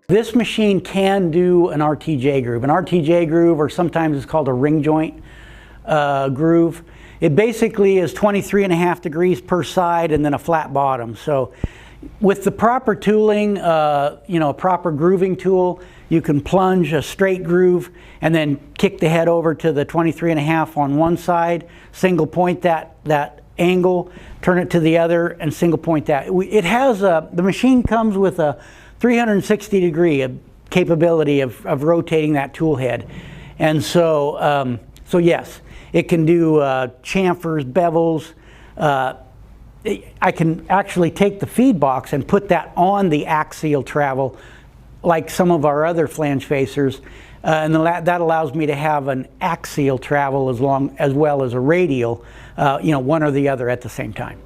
This machine can do an RTJ groove. An RTJ groove, or sometimes it's called a ring joint groove. It basically is 23.5 degrees per side and then a flat bottom. So with the proper tooling, you know, a proper grooving tool, you can plunge a straight groove and then kick the head over to the 23.5 on one side, single point that angle, turn it to the other, and single point that. It has the machine comes with a 360 degree capability of rotating that tool head. And so, so yes, it can do chamfers, bevels. I can actually take the feed box and put that on the axial travel like some of our other flange facers, and that allows me to have an axial travel as well as a radial, you know, one or the other at the same time.